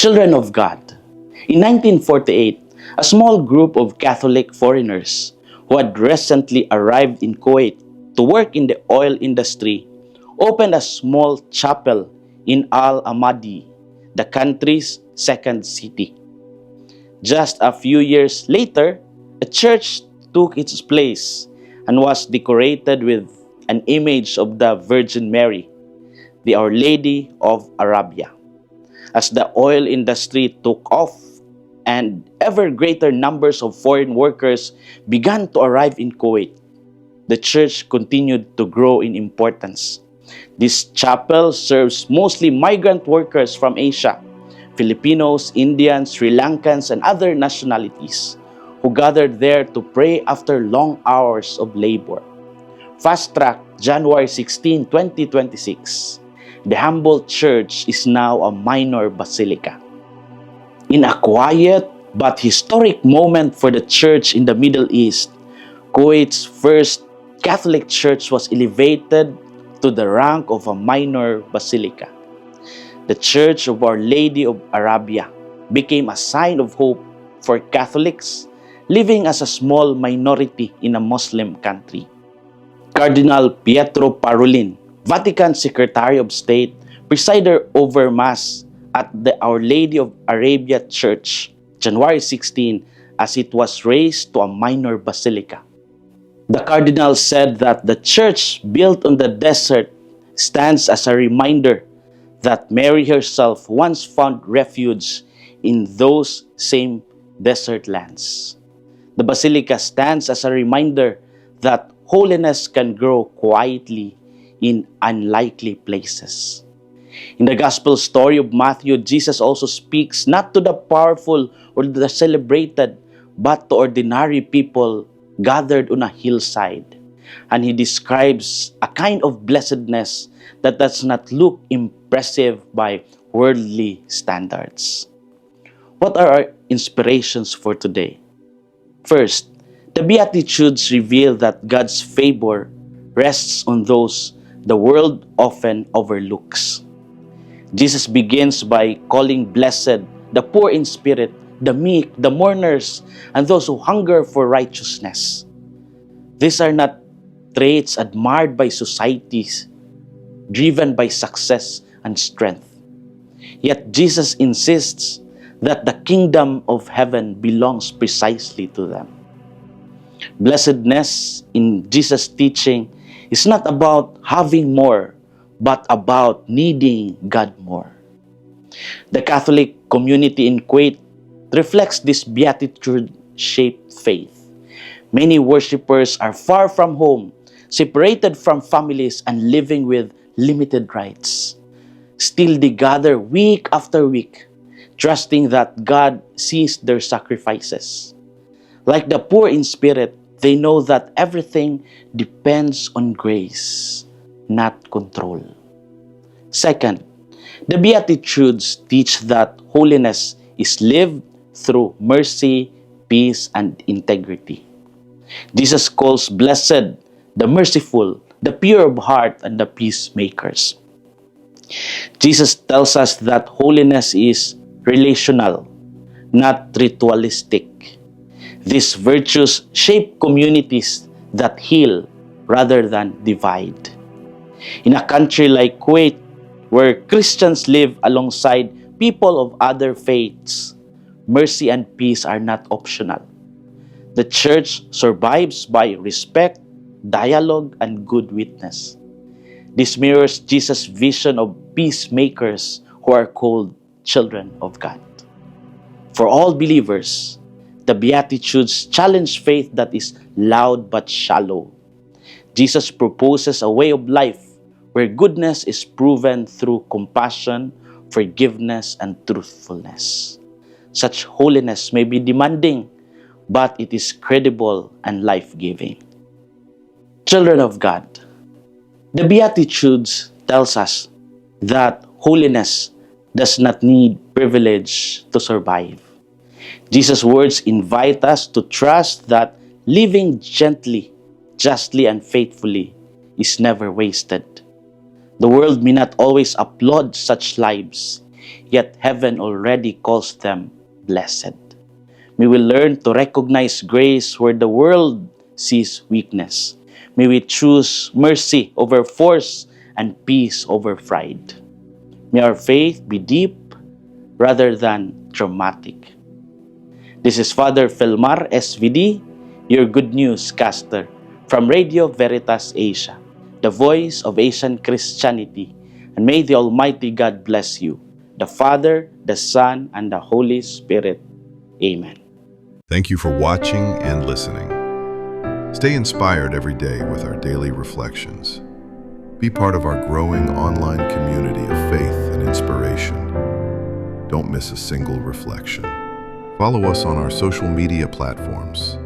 Children of God, in 1948, a small group of Catholic foreigners who had recently arrived in Kuwait to work in the oil industry opened a small chapel in Al-Amadi, the country's second city. Just a few years later, a church took its place and was decorated with an image of the Virgin Mary, the Our Lady of Arabia. As the oil industry took off and ever greater numbers of foreign workers began to arrive in Kuwait, the church continued to grow in importance. This chapel serves mostly migrant workers from Asia, Filipinos, Indians, Sri Lankans, and other nationalities who gathered there to pray after long hours of labor. Fast track January 16, 2026. The humble church is now a minor basilica. In a quiet but historic moment for the church in the Middle East, Kuwait's first Catholic church was elevated to the rank of a minor basilica. The Church of Our Lady of Arabia became a sign of hope for Catholics living as a small minority in a Muslim country. Cardinal Pietro Parolin, Vatican Secretary of State, presided over Mass at the Our Lady of Arabia Church, January 16, as it was raised to a minor basilica. The Cardinal said that the church built on the desert stands as a reminder that Mary herself once found refuge in those same desert lands. The basilica stands as a reminder that holiness can grow quietly in unlikely places. In the gospel story of Matthew, Jesus also speaks not to the powerful or the celebrated, but to ordinary people gathered on a hillside. And he describes a kind of blessedness that does not look impressive by worldly standards. What are our inspirations for today? First, the Beatitudes reveal that God's favor rests on those the world often overlooks. Jesus begins by calling blessed the poor in spirit, the meek, the mourners, and those who hunger for righteousness. These are not traits admired by societies, driven by success and strength. Yet Jesus insists that the kingdom of heaven belongs precisely to them. Blessedness in Jesus' teaching is not about having more, but about needing God more. The Catholic community in Kuwait reflects this beatitude-shaped faith. Many worshippers are far from home, separated from families, and living with limited rights. Still, they gather week after week, trusting that God sees their sacrifices. Like the poor in spirit, they know that everything depends on grace, not control. Second, the Beatitudes teach that holiness is lived through mercy, peace, and integrity. Jesus calls blessed the merciful, the pure of heart, and the peacemakers. Jesus tells us that holiness is relational, not ritualistic. These virtues shape communities that heal rather than divide. In a country like Kuwait, where Christians live alongside people of other faiths, mercy and peace are not optional. The church survives by respect, dialogue, and good witness. This mirrors Jesus' vision of peacemakers who are called children of God. For all believers, the Beatitudes challenge faith that is loud but shallow. Jesus proposes a way of life where goodness is proven through compassion, forgiveness, and truthfulness. Such holiness may be demanding, but it is credible and life-giving. Children of God, the Beatitudes tells us that holiness does not need privilege to survive. Jesus' words invite us to trust that living gently, justly, and faithfully is never wasted. The world may not always applaud such lives, yet heaven already calls them blessed. May we learn to recognize grace where the world sees weakness. May we choose mercy over force and peace over pride. May our faith be deep rather than dramatic. This is Father Felmar SVD, your Good News caster from Radio Veritas Asia, the voice of Asian Christianity. And may the Almighty God bless you, the Father, the Son, and the Holy Spirit. Amen. Thank you for watching and listening. Stay inspired every day with our daily reflections. Be part of our growing online community of faith and inspiration. Don't miss a single reflection. Follow us on our social media platforms